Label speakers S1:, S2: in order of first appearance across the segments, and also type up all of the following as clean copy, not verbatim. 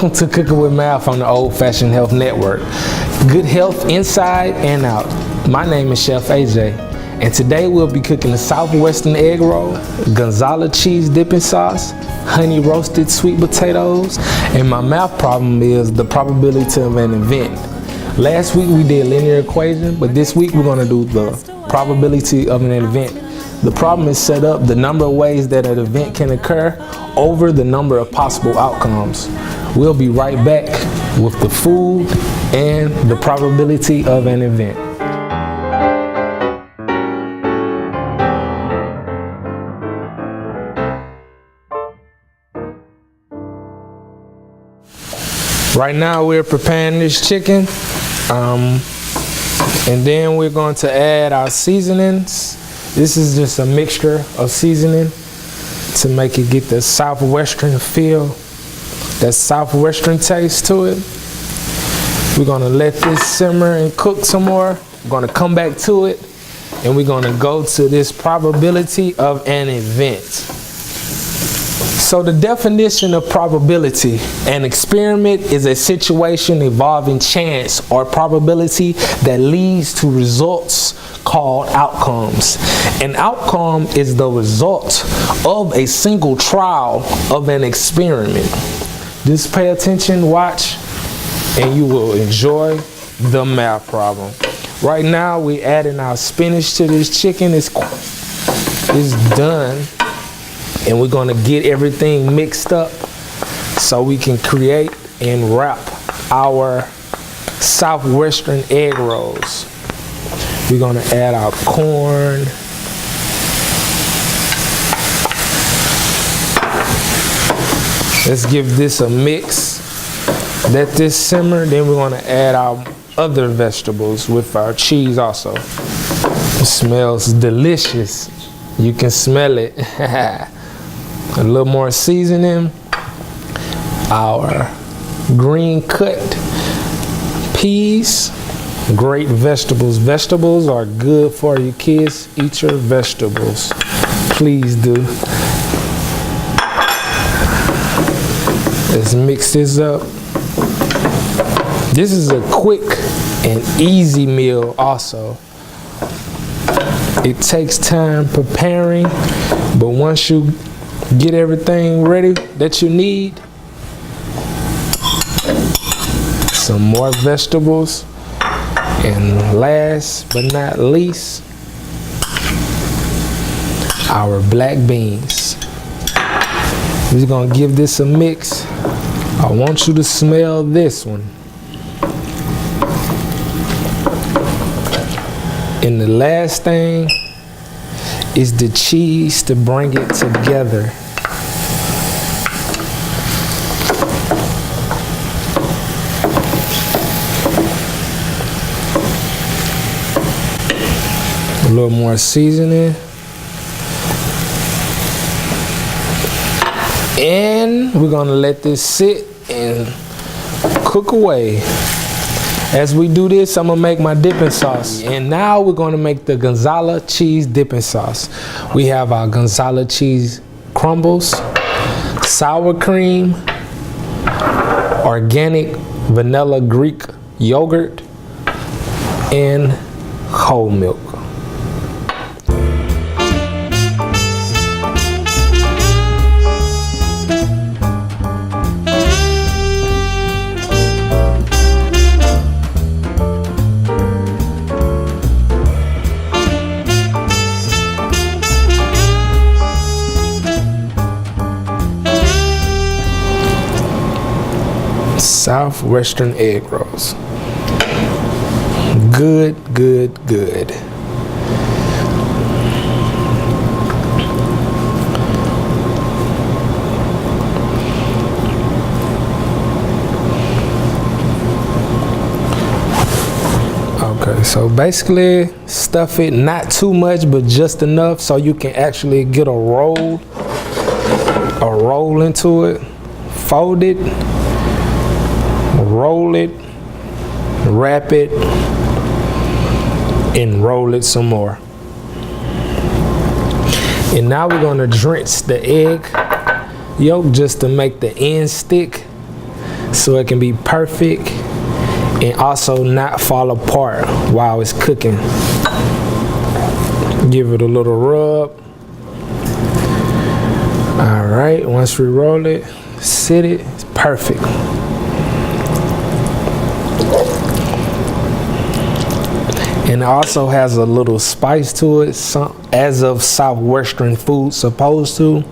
S1: Welcome to Cooking with Math on the Old Fashioned Health Network. Good health inside and out. My name is Chef AJ, and today we'll be cooking the Southwestern egg roll, Gonzalo cheese dipping sauce, honey roasted sweet potatoes, and my math problem is the probability of an event. Last week we did linear equation, but this week we're going to do the probability of an event. The problem is set up the number of ways that an event can occur over the number of possible outcomes. We'll be right back with the food and the probability of an event. Right now we're preparing this chicken, and then we're going to add our seasonings. This is just a mixture of seasoning to make it get the Southwestern feel, that Southwestern taste to it. We're gonna let this simmer and cook some more. We're gonna come back to it, and we're gonna go to this probability of an event. So the definition of probability: an experiment is a situation involving chance or probability that leads to results called outcomes. An outcome is the result of a single trial of an experiment. Just pay attention, watch, and you will enjoy the math problem. Right now we're adding our spinach to this chicken. It's done. And we're gonna get everything mixed up so we can create and wrap our Southwestern egg rolls. We're gonna add our corn. Let's give this a mix. Let this simmer, then we're gonna add our other vegetables with our cheese also. It smells delicious. You can smell it. A little more seasoning, our green cut peas, great vegetables. Vegetables are good for you kids. Eat your vegetables, please do. Let's mix this up. This is a quick and easy meal also. It takes time preparing, but once you get everything ready that you need, some more vegetables, and last but not least, our black beans. We're gonna give this a mix. I want you to smell this one. And the last thing is the cheese to bring it together. A little more seasoning. And we're gonna let this sit and cook away. As we do this, I'm gonna make my dipping sauce. And now we're gonna make the Gonzalo cheese dipping sauce. We have our Gonzalo cheese crumbles, sour cream, organic vanilla Greek yogurt, and whole milk. Southwestern egg rolls. Good, good, good. Okay, so basically stuff it not too much, but just enough so you can actually get a roll into it. Fold it, roll it, wrap it, and roll it some more. And now we're gonna drench the egg yolk just to make the end stick. so it can be perfect and also not fall apart while it's cooking. Give it a little rub. All right, once we roll it, sit it, it's perfect. And it also has a little spice to it, as of Southwestern food supposed to.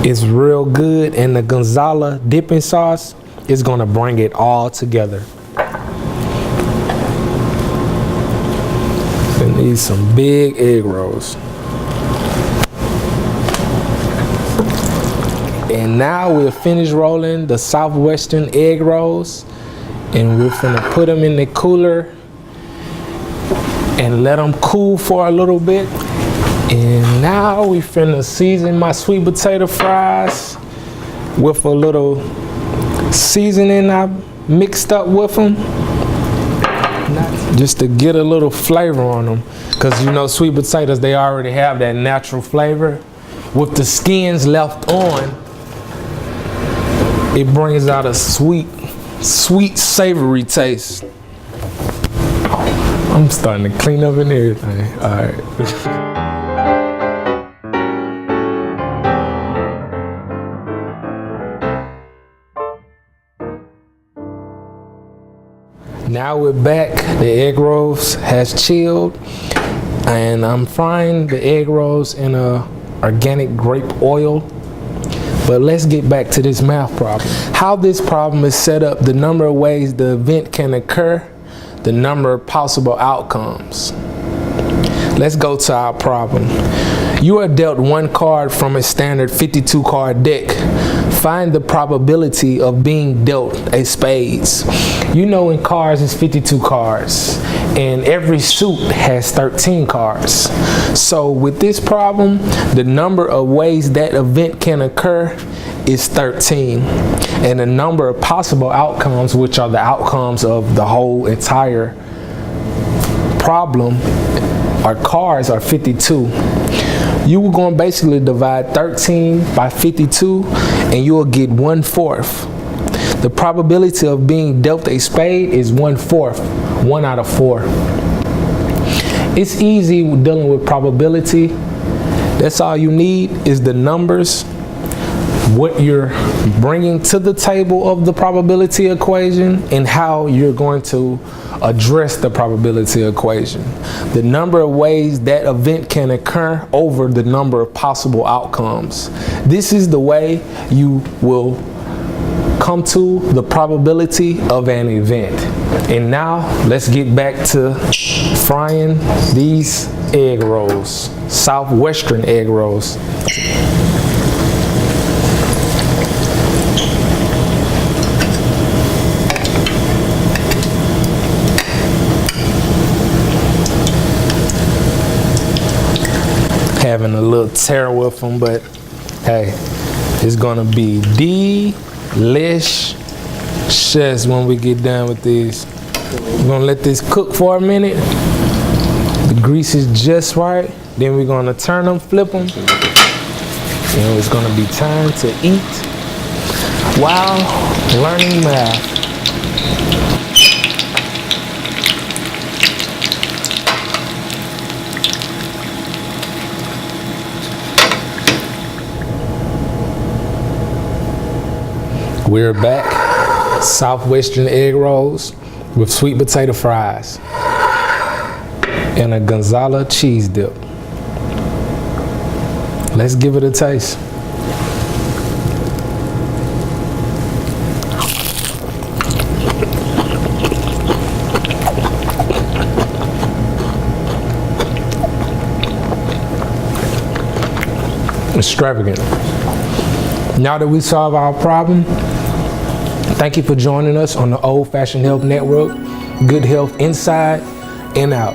S1: It's real good, and the Gonzalo dipping sauce is gonna bring it all together. I need some big egg rolls. And now we'll finish rolling the Southwestern egg rolls, and we're gonna put them in the cooler and let them cool for a little bit. And now we finna season my sweet potato fries with a little seasoning I mixed up with them, just to get a little flavor on them. Cause you know sweet potatoes, they already have that natural flavor. With the skins left on, it brings out a sweet, savory taste. I'm starting to clean up and everything. All right. Now we're back. The egg rolls has chilled, and I'm frying the egg rolls in a organic grape oil. But let's get back to this math problem. How this problem is set up, the number of ways the event can occur, the number of possible outcomes. Let's go to our problem. You are dealt one card from a standard 52 card deck. Find the probability of being dealt a spades. You know in cards it's 52 cards, and every suit has 13 cards. So with this problem, the number of ways that event can occur is 13. And the number of possible outcomes, which are the outcomes of the whole entire problem, our cards are 52. You were going to basically divide 13 by 52 and you will get 1/4. The probability of being dealt a spade is 1/4, 1 out of 4. It's easy with dealing with probability. That's all you need is the numbers, what you're bringing to the table of the probability equation, and how you're going to address the probability equation. The number of ways that event can occur over the number of possible outcomes. This is the way you will come to the probability of an event. And now let's get back to frying these egg rolls, Southwestern egg rolls. Having a little tear with them, but hey, it's gonna be delicious when we get done with these. We're gonna let this cook for a minute. The grease is just right. Then we're gonna turn them, flip them. And it's gonna be time to eat while learning math. We're back, Southwestern egg rolls with sweet potato fries and a Gonzalo cheese dip. Let's give it a taste. Extravagant. Now that we solve our problem, thank you for joining us on the Old Fashioned Health Network. Good health inside and out.